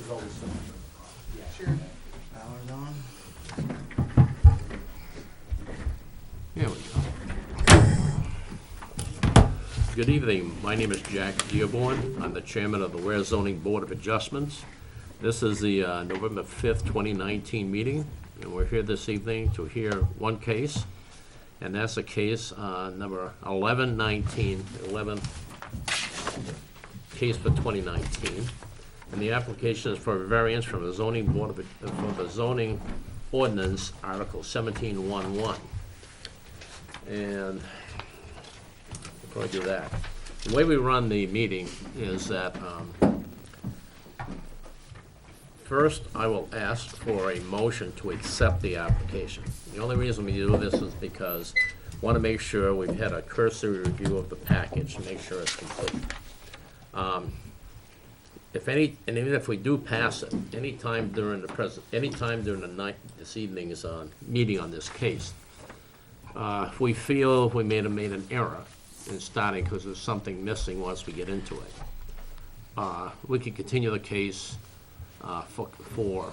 Sure. Power's on. Here we go. Good evening. My name is Jack Dearborn. I'm the chairman of the Weare Zoning Board of Adjustments. This is the November 5th, 2019 meeting, and we're here this evening to hear one case, and that's a case number 1119, 11th case for 2019. And the application is for a variance from the zoning board of, from the zoning ordinance, Article 1711. And before I do that, the way we run the meeting is that first I will ask for a motion to accept the application. The only reason we do this is because I want to make sure we've had a cursory review of the package to make sure it's complete. If any, and even if we do pass it, anytime during the night, this evening's meeting on this case, if we feel we made an error in starting because there's something missing once we get into it, we can continue the case for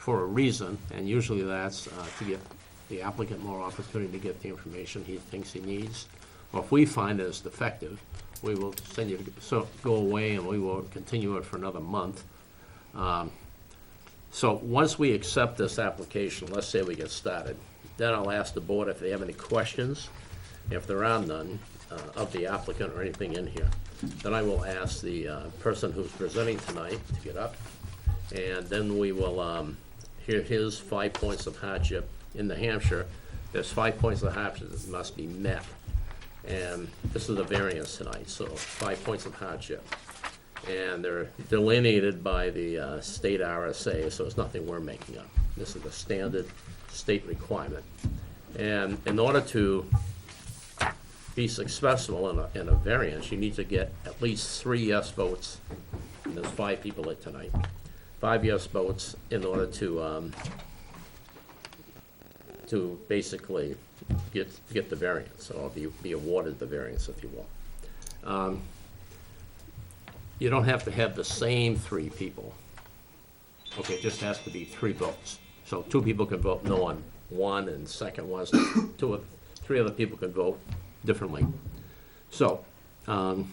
a reason, and usually that's to give the applicant more opportunity to get the information he thinks he needs. Or if we find it's defective, we will send you to go away, and we will continue it for another month. So once we accept this application, let's say we get started, then I'll ask the board if they have any questions. If there are none of the applicant or anything in here, then I will ask the person who's presenting tonight to get up, and then we will hear his 5 points of hardship. In New Hampshire, there's 5 points of hardship that must be met. And this is a variance tonight, so 5 points of hardship. And they're delineated by the state RSA, so it's nothing we're making up. This is the standard state requirement. And in order to be successful in a variance, you need to get at least 3 yes votes, and there's 5 people at tonight. 5 yes votes in order to basically get the variance, or be awarded the variance, if you will. You don't have to have the same 3 people. Okay, it just has to be 3 votes. So 2 people can vote no on one, and second one, 3 other people can vote differently. So, and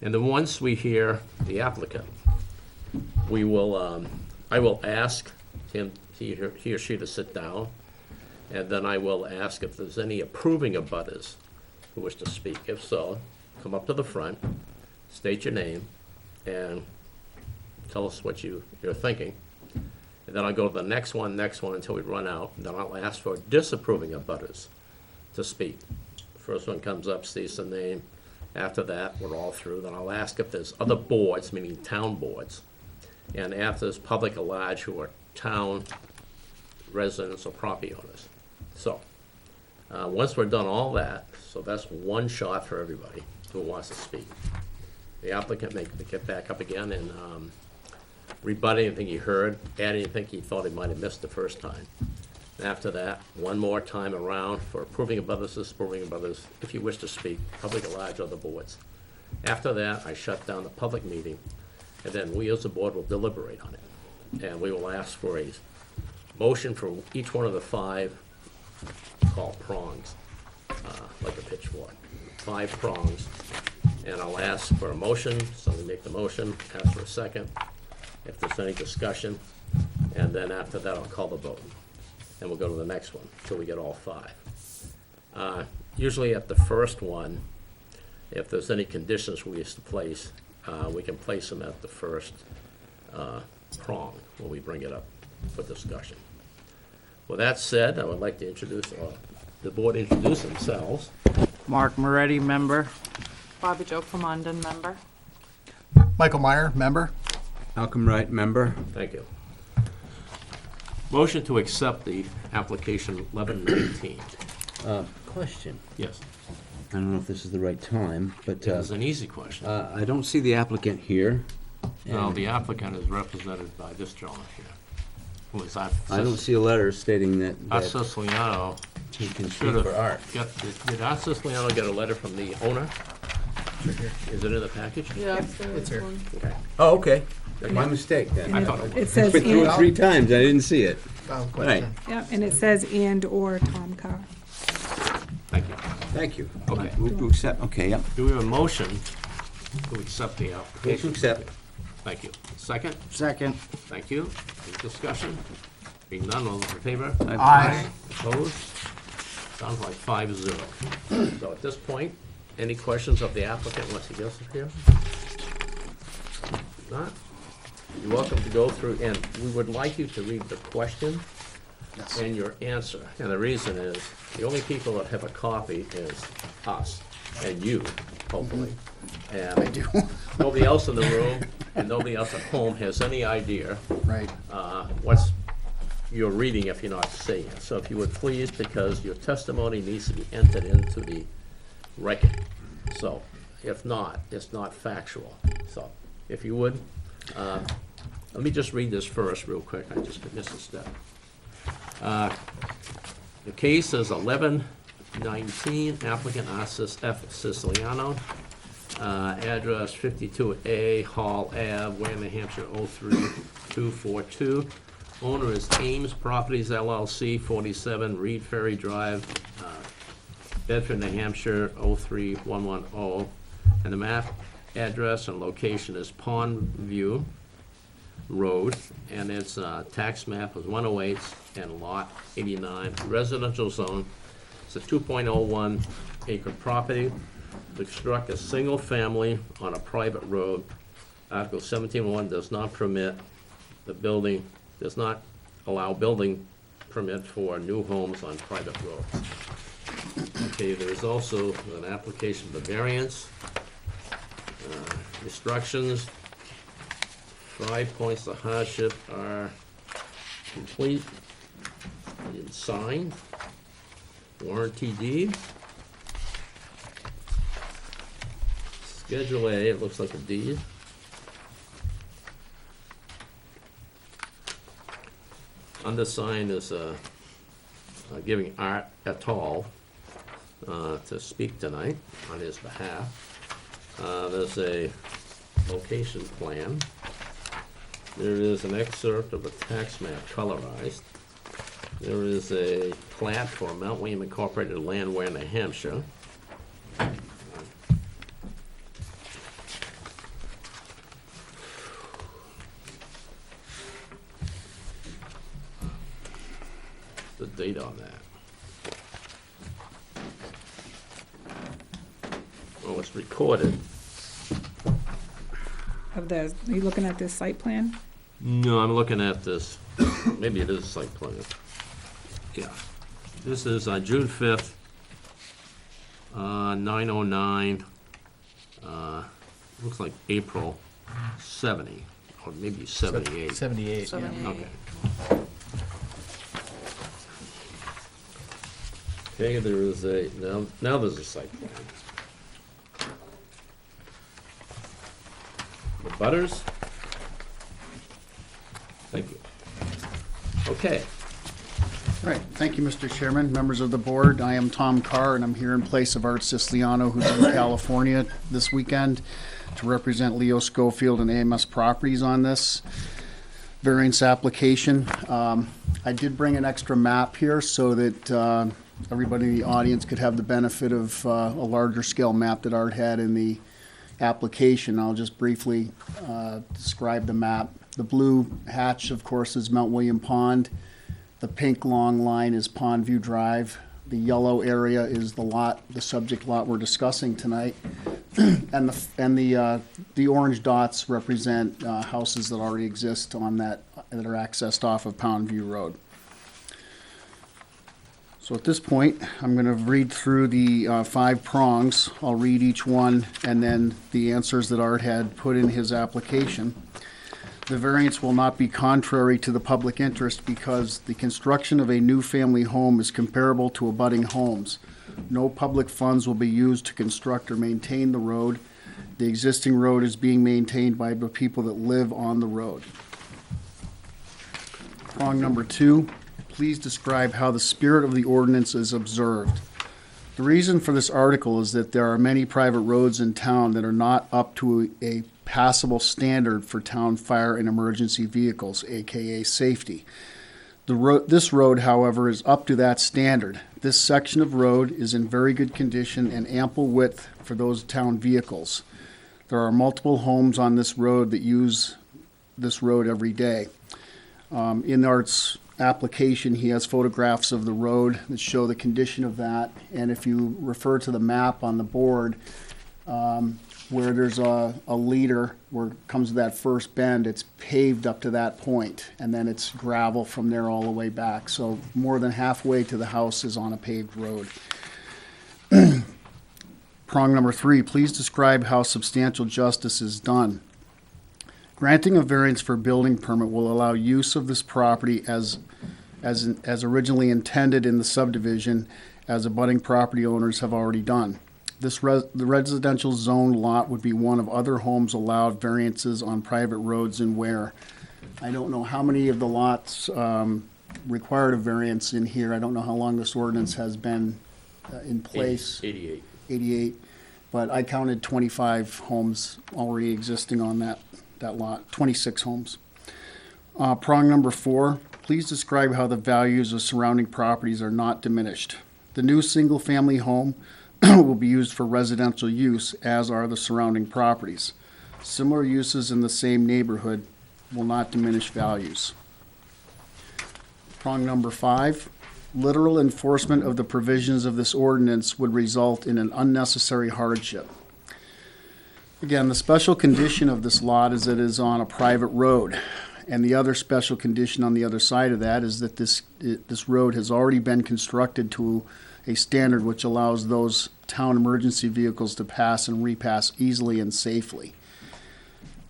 then once we hear the applicant, we will, I will ask him, he or she, to sit down, and then I will ask if there's any approving abutters who wish to speak. If so, come up to the front, state your name, and tell us what you're thinking. And then I'll go to the next one until we run out. And then I'll ask for disapproving abutters to speak. The first one comes up, states the name. After that, we're all through. Then I'll ask if there's other boards, meaning town boards, and after there's public at large who are town residents or property owners. So, once we're done all that, so that's one shot for everybody who wants to speak. The applicant may get back up again and rebut anything he heard, add anything he thought he might have missed the first time. After that, one more time around for approving abutters, disapproving abutters, if you wish to speak, public at large, other boards. After that, I shut down the public meeting, and then we as a board will deliberate on it. And we will ask for a motion for each one of the 5 called prongs, like a pitchfork. 5 prongs. And I'll ask for a motion, somebody make the motion, ask for a second, if there's any discussion, and then after that I'll call the vote. And we'll go to the next one until we get all 5. Usually at the first one, if there's any conditions we used to place, we can place them at the first prong when we bring it up for discussion. With that said, I would like to introduce the board introduce themselves. Mark Moretti, member. Bobby Joe Commandon, member. Michael Meyer, member. Malcolm Wright, member. Thank you. Motion to accept the application 1119. Question. Yes, I don't know if this is the right time, but it is an easy question. I don't see the applicant here. Now, the applicant is represented by this gentleman here, who is I don't see a letter stating that Siciliano. he can Should speak have for art. Did Siciliano get a letter from the owner? Is it in the package? Yeah, it's here. Okay. Oh, okay. My mistake then. I thought it It was. says, Been through it and, 3 times, I didn't see it. Valid Right. question. yeah, and it says and/or Tom Carr. Thank you. Thank you. Okay. Move to accept, okay, yep. Do we have a motion to accept the Move to application? accept. Thank you. Second? Second. Thank you. Any discussion? Being none, all those in favor? Aye. Opposed? Sounds like 5-0. So at this point, any questions of the applicant once he gets up here? Not? You're welcome to go through, and we would like you to read the question Yes. and your answer. And the reason is, the only people that have a copy is us and you, hopefully. And I do. nobody else in the room and nobody else at home has any idea Right. what's you're reading if you're not seeing it. So if you would please, because your testimony needs to be entered into the record. So if not, it's not factual. So if you would, let me just read this first real quick. I just missed a step. The case is 1119, applicant Arcis F. Siciliano, address 52A Hall Ave, Weare, New Hampshire 03242. Owner is Ames Properties LLC, 47 Reed Ferry Drive, Bedford, New Hampshire 03110. And the map address and location is Pondview Road, and its tax map is 108 and lot 89, residential zone. It's a 2.01 acre property. To construct a single family on a private road. Article 17.1 does not permit the building, does not allow building permit for new homes on private roads. Okay, there is also an application for variance. Instructions, 5 points of hardship are complete and signed. Warranty deed. Schedule A, it looks like a deed. Undersigned is giving Art et al. To speak tonight on his behalf. There's a location plan. There is an excerpt of a tax map colorized. There is a plat for Mount William Incorporated Land, Weare, New Hampshire. The date on that. Oh, it's recorded. Of the, are you looking at this site plan? No, I'm looking at this. Maybe it is a site plan. Yeah. This is on June 5th, 909. Looks like April 70, or maybe 78. 78. yeah. Okay. Okay, there is a, now there's a site plan. The butters? Thank you. Okay, All right, thank you, Mr. Chairman, members of the board. I am Tom Carr, and I'm here in place of Art Siciliano, who's in California this weekend, to represent Leo Schofield and AMS Properties on this variance application. I did bring an extra map here so that everybody in the audience could have the benefit of a larger scale map that Art had in the application. I'll just briefly describe the map. The blue hatch, of course, is Mount William Pond. The pink long line is Pondview Drive. The yellow area is the lot, the subject lot we're discussing tonight. And the orange dots represent houses that already exist on that are accessed off of Pondview Road. So at this point, I'm going to read through the 5 prongs. I'll read each one and then the answers that Art had put in his application. The variance will not be contrary to the public interest because the construction of a new family home is comparable to abutting homes. No public funds will be used to construct or maintain the road. The existing road is being maintained by the people that live on the road. Prong number 2, please describe how the spirit of the ordinance is observed. The reason for this article is that there are many private roads in town that are not up to a passable standard for town fire and emergency vehicles, aka safety. This road, however, is up to that standard. This section of road is in very good condition and ample width for those town vehicles. There are multiple homes on this road that use this road every day. In Art's application, he has photographs of the road that show the condition of that. And if you refer to the map on the board, where there's a leader where it comes to that first bend, it's paved up to that point, and then it's gravel from there all the way back. So more than halfway to the house is on a paved road. Prong number 3, please describe how substantial justice is done. Granting a variance for building permit will allow use of this property as originally intended in the subdivision, as abutting property owners have already done. The residential zone lot would be one of other homes allowed variances on private roads in Weare. I don't know how many of the lots required a variance in here. I don't know how long this ordinance has been in place. 88. 88, but I counted 25 homes already existing on that lot, 26 homes. Prong number 4, please describe how the values of surrounding properties are not diminished. The new single-family home will be used for residential use, as are the surrounding properties. Similar uses in the same neighborhood will not diminish values. Prong number 5, literal enforcement of the provisions of this ordinance would result in an unnecessary hardship. Again, the special condition of this lot is that it is on a private road. And the other special condition on the other side of that is that this road has already been constructed to a standard which allows those town emergency vehicles to pass and repass easily and safely.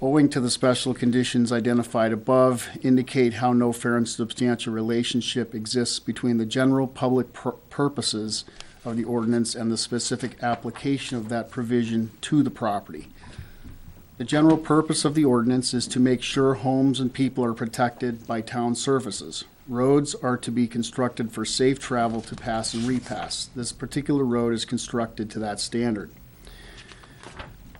Owing to the special conditions identified above, indicate how no fair and substantial relationship exists between the general public purposes of the ordinance and the specific application of that provision to the property. The general purpose of the ordinance is to make sure homes and people are protected by town services. Roads are to be constructed for safe travel to pass and repass. This particular road is constructed to that standard.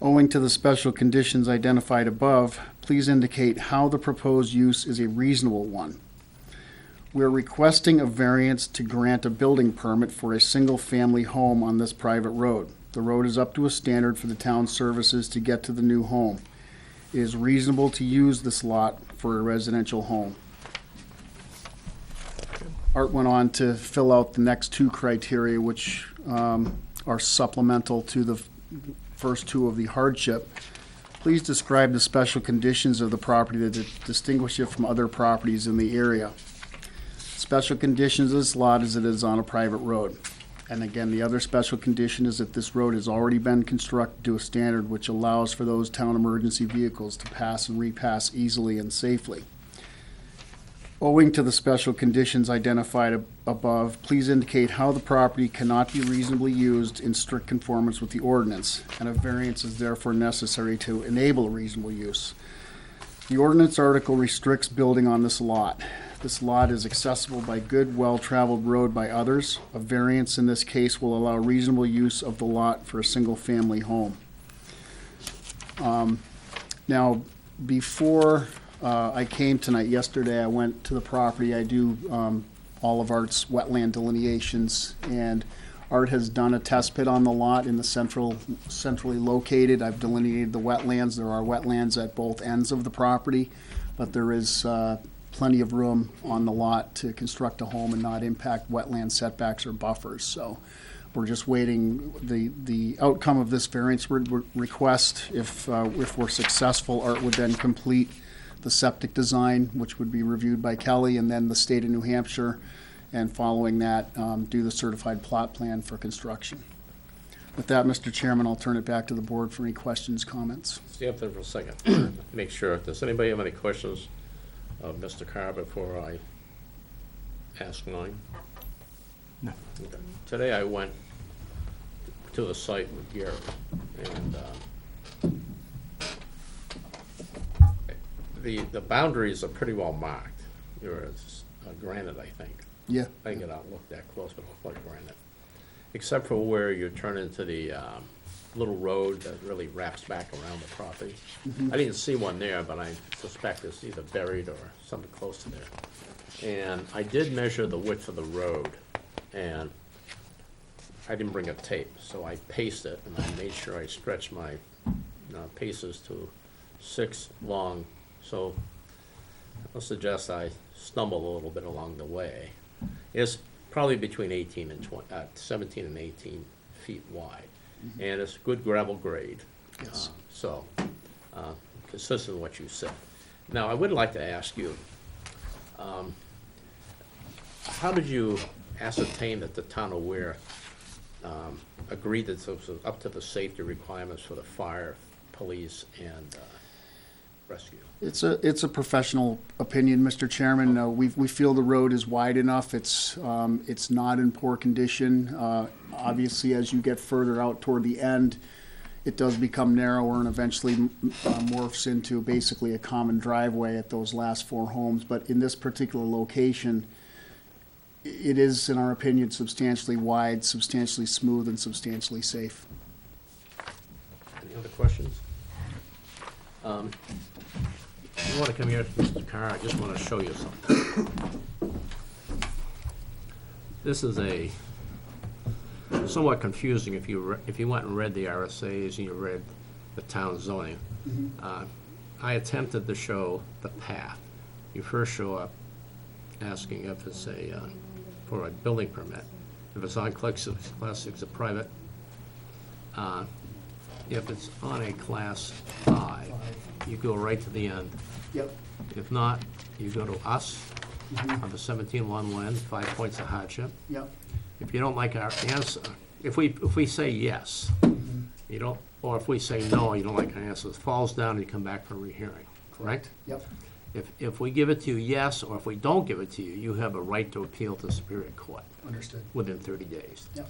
Owing to the special conditions identified above, please indicate how the proposed use is a reasonable one. We're requesting a variance to grant a building permit for a single-family home on this private road. The road is up to a standard for the town services to get to the new home. It is reasonable to use this lot for a residential home. Art went on to fill out the next 2 criteria, which are supplemental to the first 2 of the hardship. Please describe the special conditions of the property that distinguish it from other properties in the area. Special conditions of this lot is that it is on a private road. And again, the other special condition is that this road has already been constructed to a standard which allows for those town emergency vehicles to pass and repass easily and safely. Owing to the special conditions identified above, please indicate how the property cannot be reasonably used in strict conformance with the ordinance, and a variance is therefore necessary to enable reasonable use. The ordinance article restricts building on this lot. This lot is accessible by good, well-traveled road by others. A variance in this case will allow reasonable use of the lot for a single-family home. Now, before I came tonight, yesterday I went to the property. I do all of Art's wetland delineations, and Art has done a test pit on the lot in the centrally located. I've delineated the wetlands. There are wetlands at both ends of the property, but there is plenty of room on the lot to construct a home and not impact wetland setbacks or buffers. So we're just waiting. The outcome of this variance request, if we're successful, Art would then complete the septic design, which would be reviewed by Kelly, and then the state of New Hampshire, and following that, do the certified plot plan for construction. With that, Mr. Chairman, I'll turn it back to the board for any questions, comments. Stay up there for a second. Make sure. Does anybody have any questions of Mr. Carr before I ask mine? No. Okay. Today I went to the site with Weare, and the boundaries are pretty well marked. It's granite, I think. Yeah. I didn't get out and look that close, but it looked like granite. except for where you turn into the little road that really wraps back around the property. I didn't see one there, but I suspect it's either buried or something close to there. And I did measure the width of the road, and I didn't bring a tape, so I paced it, and I made sure I stretched my paces to 6 long. So I'll suggest I stumbled a little bit along the way. It's probably between 17 and 18 feet wide, and it's good gravel grade. Yes. So, consistent with what you said. Now, I would like to ask you, how did you ascertain that the town of Weare agreed that this was up to the safety requirements for the fire, police, and rescue? It's a professional opinion, Mr. Chairman. We feel the road is wide enough. It's not in poor condition. Obviously, as you get further out toward the end, it does become narrower and eventually morphs into basically a common driveway at those last 4 homes. But in this particular location, it is, in our opinion, substantially wide, substantially smooth, and substantially safe. Any other questions? You want to come here, Mr. Carr, I just want to show you something. This is a somewhat confusing if you went and read the RSAs and you read the town zoning. I attempted to show the path. You first show up asking if it's for a building permit. If it's on Class 6, a private. If it's on a Class 5, you go right to the end. Yep. If not, you go to us on the 17-1 land, 5 points of hardship. Yep. If you don't like our answer, if we say yes, you don't, or if we say no, you don't like our answer, it falls down and you come back for a rehearing, correct? Yep. If we give it to you yes, or if we don't give it to you, you have a right to appeal to Superior Court Understood. within 30 days. Yep.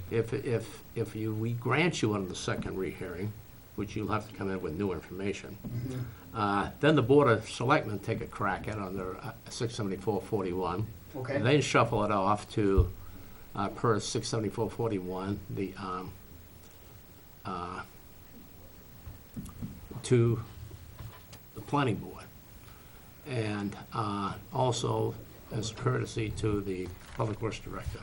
If we grant you on the second rehearing, which you'll have to come in with new information, then the Board of Selectmen take a crack at it under 674-41. Okay. Then shuffle it off to, per 674-41, to the Planning Board. And also, as courtesy to the Public Works Director.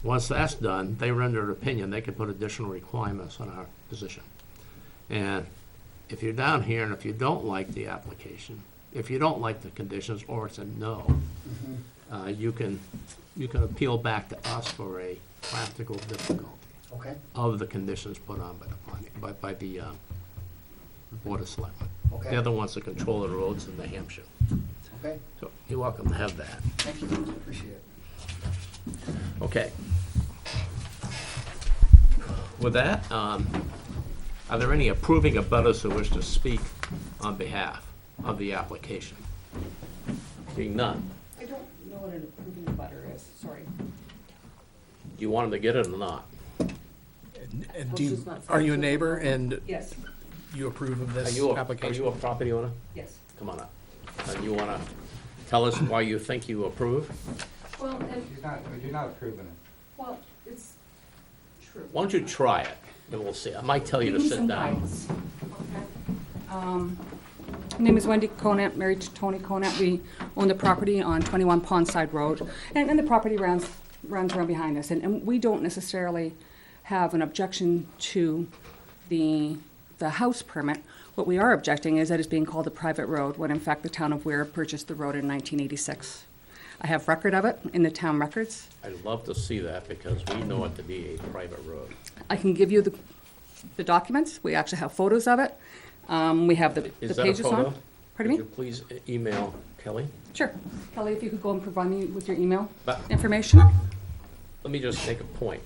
Once that's done, they render an opinion, they can put additional requirements on our position. And if you're down here and if you don't like the application, if you don't like the conditions or it's a no, you can appeal back to us for a practical difficulty Okay. of the conditions put on by the Board of Selectmen. Okay. They're the ones that control the roads in New Hampshire. Okay. So you're welcome to have that. Thank you. Appreciate it. Okay. With that, are there any approving abutters who wish to speak on behalf of the application? Seeing none, I don't know what an approving butter is, sorry. do you want them to get it or not? And are you a neighbor and Yes, you approve of Are this you application? a property owner? yes. Come on up. And you want to tell us why you think you approve? Well, and, You're not approving it. well, it's true. Why don't you try it, and we'll see. I might tell you to sit down. My name is Wendy Conant, married to Tony Conant. We own the property on 21 Pondside Road, and the property runs around behind us. And we don't necessarily have an objection to the house permit. What we are objecting is that it's being called a private road, when in fact the town of Weare purchased the road in 1986. I have record of it in the town records. I'd love to see that because we know it to be a private road. I can give you the documents. We actually have photos of it. We have the Is that a pages photo? on. Pardon me? Could you please email Kelly? Sure. Kelly, if you could go and provide me with your email But- information. Let me just make a point.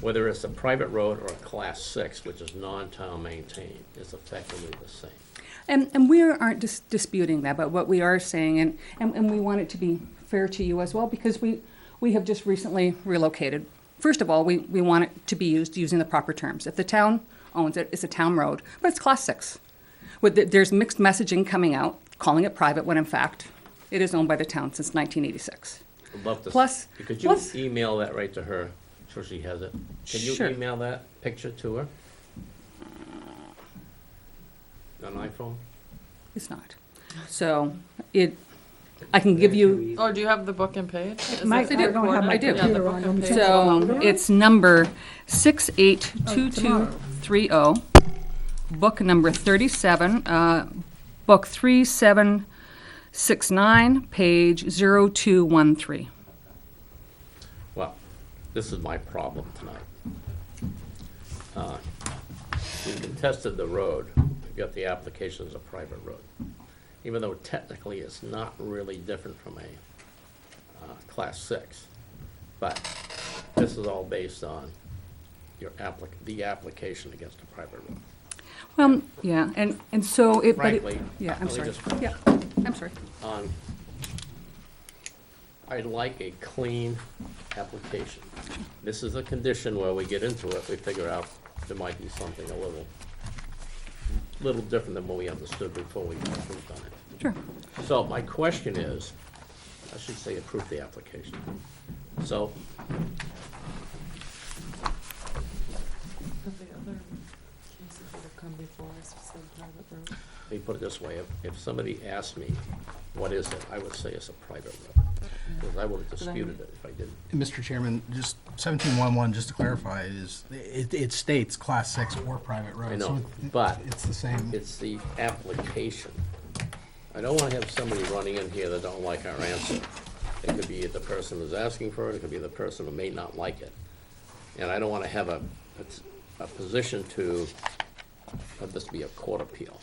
Whether it's a private road or a Class 6, which is non-town maintained, it's effectively the same. And we aren't disputing that, but what we are saying, and we want it to be fair to you as well, because we have just recently relocated. First of all, we want it to be used using the proper terms. If the town owns it, it's a town road, but it's Class 6. There's mixed messaging coming out, calling it private, when in fact, it is owned by the town since 1986. I'd love to. Plus- Could you plus- email that right to her? sure she has it. Can you Sure. email that picture to her? On iPhone? It's not. So I can give you, Oh, do you have the book and page? Is Mike, it I don't have my I do. Yeah, the computer book on. and I'm page. so it's number 682230, book number 37, book 3769, page 0213. Well, this is my problem tonight. We contested the road, we got the application as a private road, even though technically it's not really different from a Class 6. But this is all based on the application against a private road. Well, yeah, and so it, but it, Frankly, yeah, I'm let me sorry. just finish. Yeah, I'm sorry. I'd like a clean application. This is a condition where we get into it, we figure out there might be something a little different than what we understood before we approved on it. Sure. So my question is, I should say approve the application. So, Have the other cases that have come before us said private road? let me put it this way, if somebody asked me, what is it, I would say it's a private road. Because I would have disputed it if I didn't. Mr. Chairman, just 1711, just to clarify, it states Class 6 or private road. I know, so but it's the same. it's the application. I don't want to have somebody running in here that don't like our answer. It could be the person who's asking for it, it could be the person who may not like it. And I don't want to have a position to have this be a court appeal.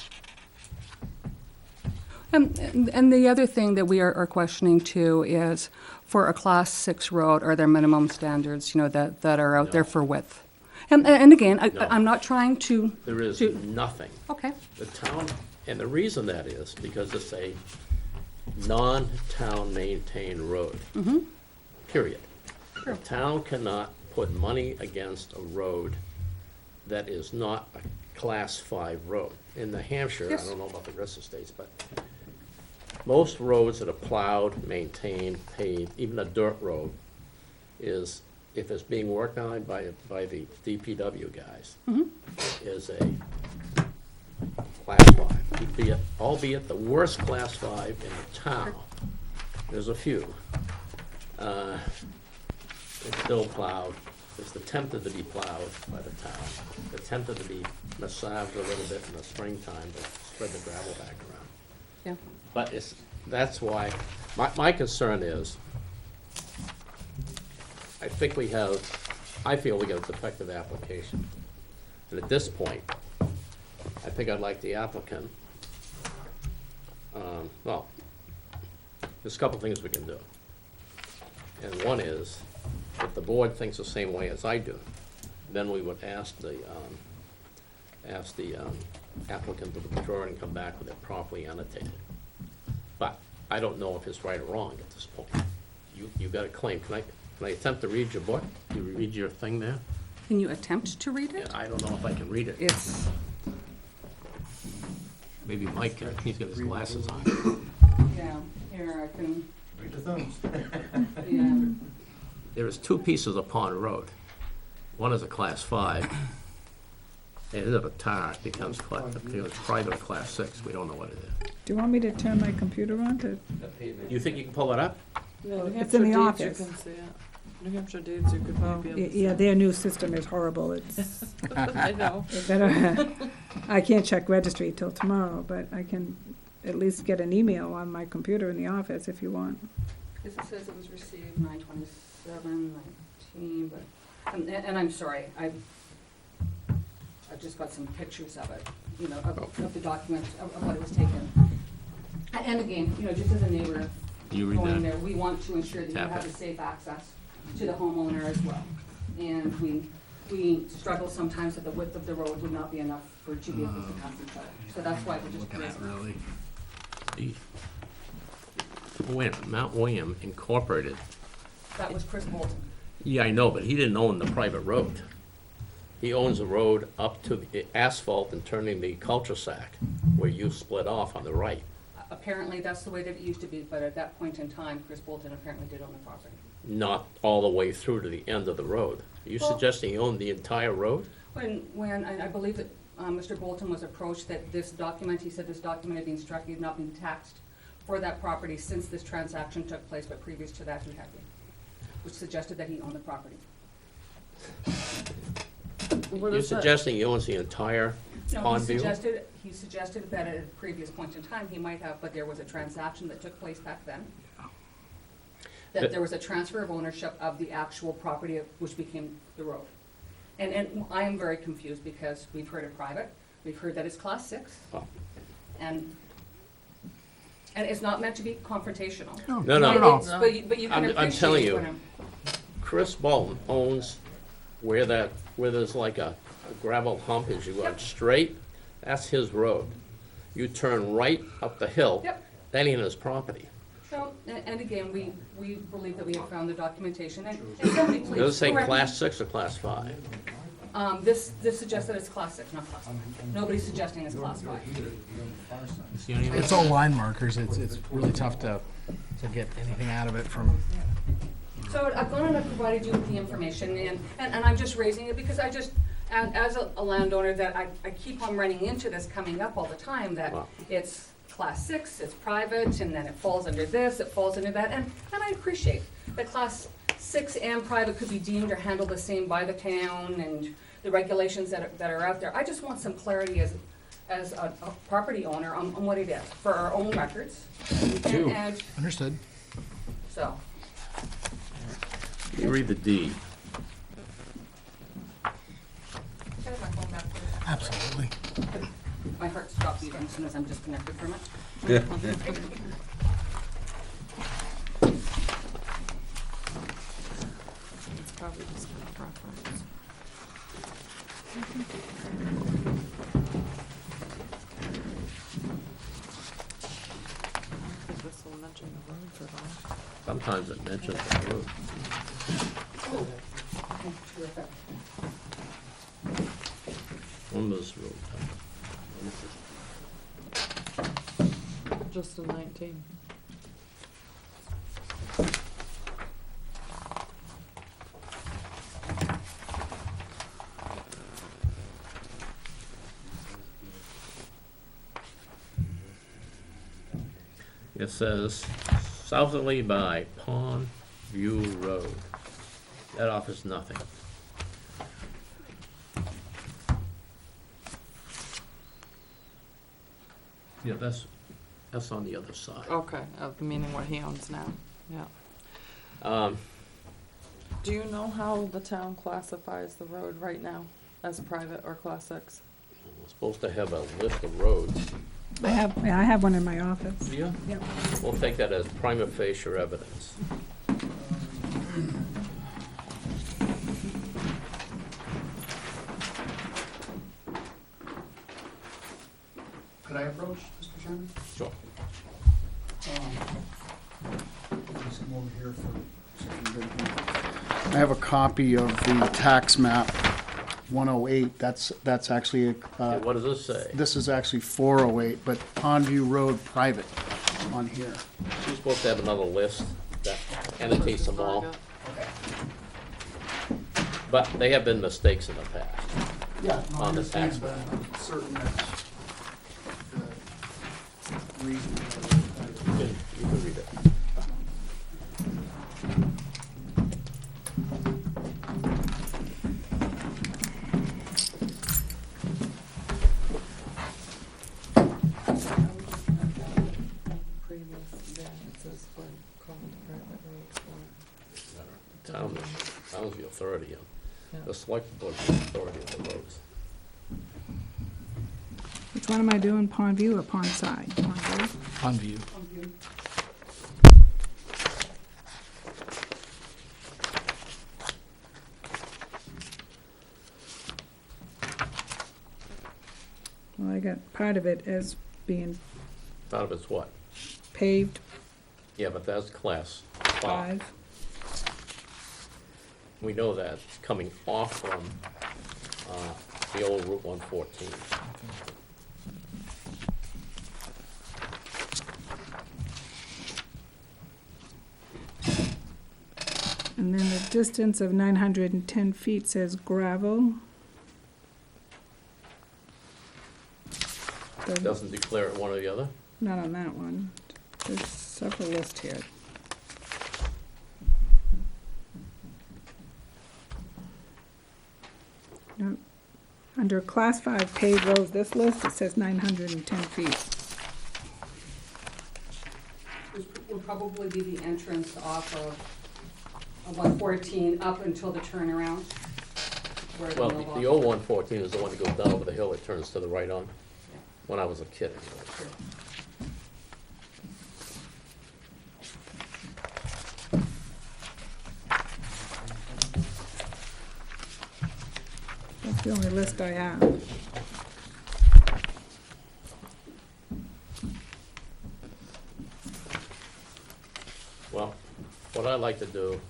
And the other thing that we are questioning too is, for a Class 6 road, are there minimum standards, that are out there No. for width? And again, No. I'm not trying to. There is to- nothing. Okay, The town, and the reason that is because it's a non-town maintained road. Period. The town cannot put money against a road that is not a Class 5 road. In New Hampshire, I Yes. don't know about the rest of the states, but most roads that are plowed, maintained, paved, even a dirt road, is, if it's being worked on by the DPW guys, is a Class 5, albeit the worst Class 5 in the town. There's a few. It's still plowed, it's attempted to be plowed by the town. It's attempted to be massaged a little bit in the springtime to spread the gravel back around. yeah. But that's why, my concern is, I feel we got a defective application. And at this point, I think I'd like the applicant, well, there's a couple things we can do. And one is, if the board thinks the same way as I do, then we would ask the applicant to withdraw it and come back with it properly annotated. But I don't know if it's right or wrong at this point. You got a claim. Can I attempt to read your book? Do you read your thing there? Can you attempt to read it? Yeah, I don't know if I can read it. It's, Maybe Mike can. He's got his glasses on. yeah, here, I can, Read the thumbs. yeah. There is two pieces of Pond Road. One is a Class 5. And if a tar becomes private or Class 6, we don't know what it is. Do you want me to turn my computer on to? You think you can pull it up? No, New It's in the Hampshire office. deeds, you can see it. New Hampshire deeds, you could maybe able to see Yeah, it. their new system is horrible. It's I know. better. I can't check registry till tomorrow, but I can at least get an email on my computer in the office if you want. It says it was received 9/27/19, but, and I'm sorry, I've just got some pictures of it, of the document, of what it was taken. And again, just as a neighbor You read going that. there, we want to ensure that you Tap have it. a safe access to the homeowner as well. And we struggle sometimes that the width of the road would not be enough for two vehicles to pass each other. So that's why we're just raising. Wait, Mount William Incorporated. That was Chris Bolton. Yeah, I know, but he didn't own the private road. He owns the road up to the asphalt and turning the cul-de-sac where you split off on the right. Apparently, that's the way that it used to be, but at that point in time, Chris Bolton apparently did own the property. Not all the way through to the end of the road. Are you Well- suggesting he owned the entire road? When, and I believe that Mr. Bolton was approached that this document, he said this document had been struck, he had not been taxed for that property since this transaction took place, but previous to that, he had been, which suggested that he owned the property. What You're is that? suggesting he owns the entire No, pond view? he suggested that at a previous point in time, he might have, but there was a transaction that took place back then. That But- there was a transfer of ownership of the actual property, which became the road. And I am very confused because we've heard it private, we've heard that it's class 6, Oh. and it's not meant to be confrontational. No, But no. it's- But you can I'm telling appreciate you. when I'm. Chris Bolton owns where there's like a gravel hump as you go Yep. straight, that's his road. You turn right up the hill, Yep. that ain't his property. So, and again, we believe that we have found the documentation, and somebody please. Does it say correct me. class 6 or class 5? This suggests that it's class 6, not class 5. Nobody's suggesting it's class 5. It's all line markers. It's really tough to get anything out of it from. So I've gone and I've provided you with the information, and I'm just raising it because I just, as a landowner, that I keep on running into this coming up all the time, that Wow. it's class 6, it's private, and then it falls under this, it falls under that, and I appreciate that class 6 and private could be deemed or handled the same by the town and the regulations that are out there. I just want some clarity as a property owner on what it is, for our own records. too. And Understood. so, You read the deed. can I have my phone back, please? Absolutely. My heart stopped beating as soon as I'm disconnected from it. It's probably just kind of reference. I think this will mention the roads at all. Sometimes it mentions the road. Okay, terrific. When was road? Just in 19. It says southerly by Pond View Road. That offers nothing. Yeah, that's on the other side. Okay, meaning what he owns now, yeah. Um, Do you know how the town classifies the road right now, as private or class 6? we're supposed to have a list of roads. I have one in my office. Yeah. Yep. We'll take that as prima facie evidence. Could I approach, Mr. Chairman? Sure. Just come over here for a second. I have a copy of the tax map 108. That's actually, Okay, what does this say? this is actually 408, but Pondview Road private on here. You're supposed to have another list that annotates them all, but they have been mistakes in the past. Yeah. no, I On the understand, tax but I'm certain that's the reason. You can read it. Previous variances were called private roads or. Town's the authority, Yeah. the select board is the authority of the roads. Which one am I doing, Pond View or Pond Side? Pond View? On view. Well, I got part of it as being Part of it's what? paved Yeah, but that's class 5. We know that, it's coming off from, the old Route 114. And then the distance of 910 feet says gravel. Doesn't declare it one or the other? Not on that one. There's several lists here. No. Under Class 5 paved roads, this list, it says 910 feet. Which would probably be the entrance off of 114 up until the turnaround. Where Well, mailbox- the old 114 is the one that goes down over the hill, it turns to the right on, when I was a kid. Anyway. That's the only list I have. Well, what I'd like to do,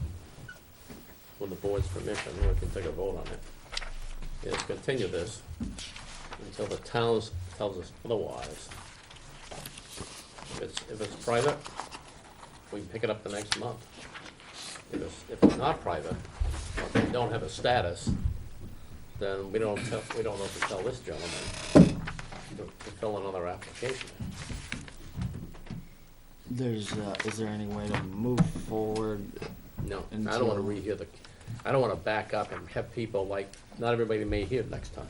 with the board's permission, we can take a vote on it, is continue this until the town tells us otherwise. If it's private, we can pick it up the next month. If it's not private, or if they don't have a status, then we don't know if to tell this gentleman to fill another application. Is there any way to move forward? No, I don't wanna Until- I don't wanna back up and have people like, not everybody may hear next time.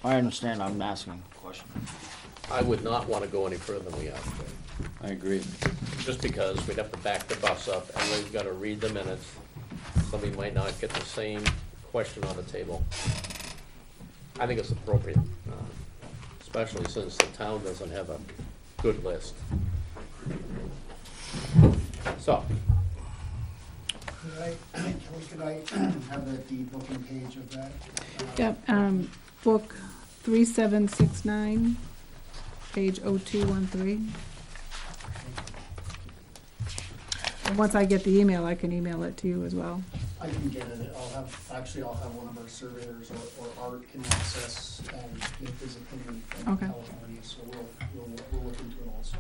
I understand, I'm asking a question. I would not wanna go any further than we are today. I agree. Just because we'd have to back the bus up, and we've gotta read the minutes. Somebody might not get the same question on the table. I think it's appropriate, especially since the town doesn't have a good list. So, Could I have the booking page of that? Yep, book 3769, page 0213. And once I get the email, I can email it to you as well. I can get it, I'll have one of our surveyors or Art can access and get his opinion from Okay. California, so we'll look into it also.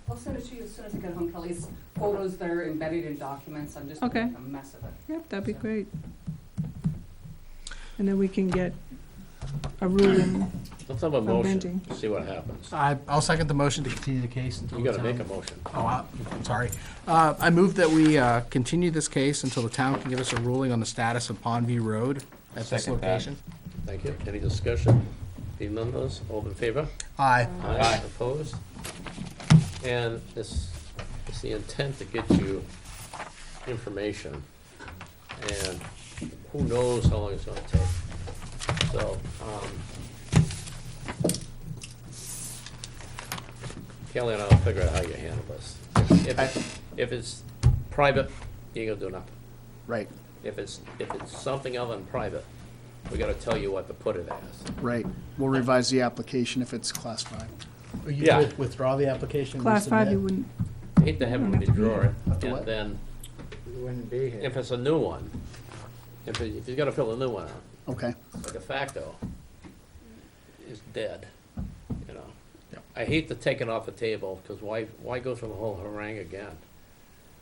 I'll send it to you as soon as I get home, Kelly's photos that are embedded in documents, I'm just Okay. making a mess of it. Yep, that'd be great. And then we can get a ruling. let's have a motion, Benji. see what happens. I'll second the motion to continue the case until You the gotta town- make a motion. I'm sorry. I move that we continue this case until the town can give us a ruling on the status of Pondview Road at this Second that. location. Thank you. Any discussion? Being none of those, all in favor? Aye. Aye. Opposed? And it's the intent to get you information, and who knows how long it's gonna take. So, Kelly and I'll figure out how you handle this. If it's private, you ain't gonna do nothing. Right, If it's something other than private, we gotta tell you what to put it as. right. We'll revise the application if it's class 5. Will you Yeah. withdraw the application? Class 5, you wouldn't, Hate to have them withdraw it, Have to and what? then, You wouldn't be here. if it's a new one, if you gotta fill a new one out, Okay, but de facto is dead, you know? Yep. I hate to take it off the table, because why go through the whole harangue again?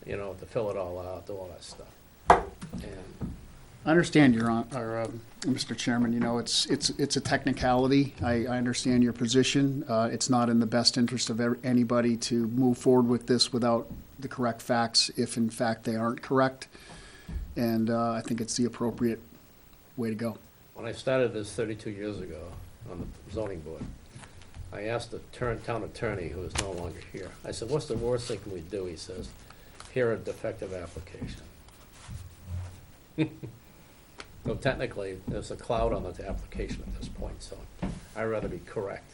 You know, to fill it all out, do all that stuff. And, I understand Mr. Chairman, you know, it's a technicality. I understand your position. It's not in the best interest of anybody to move forward with this without the correct facts, if in fact they aren't correct. And I think it's the appropriate way to go. when I started this 32 years ago on the zoning board, I asked the town attorney, who is no longer here, I said, what's the worst thing we do? He says, hear a defective application. So technically, there's a cloud on the application at this point, so I'd rather be correct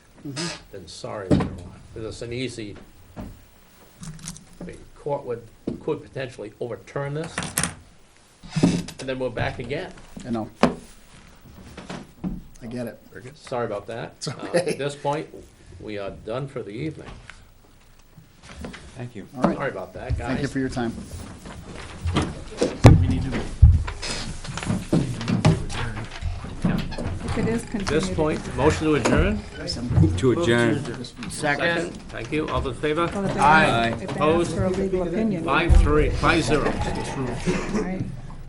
than sorry later on. Because it's an easy, I mean, court could potentially overturn this, and then we're back again. You know, I get it. Sorry about that. It's okay. At this point, we are done for the evening. Thank you. All right. Sorry about that, guys. Thank you for your time. We need to. okay, it is At continued. this point, motion to adjourn? To adjourn. Second. Thank you. All in favor? Well, if they Aye. ask- If they ask Opposed? for a legal opinion. 5-0. Right.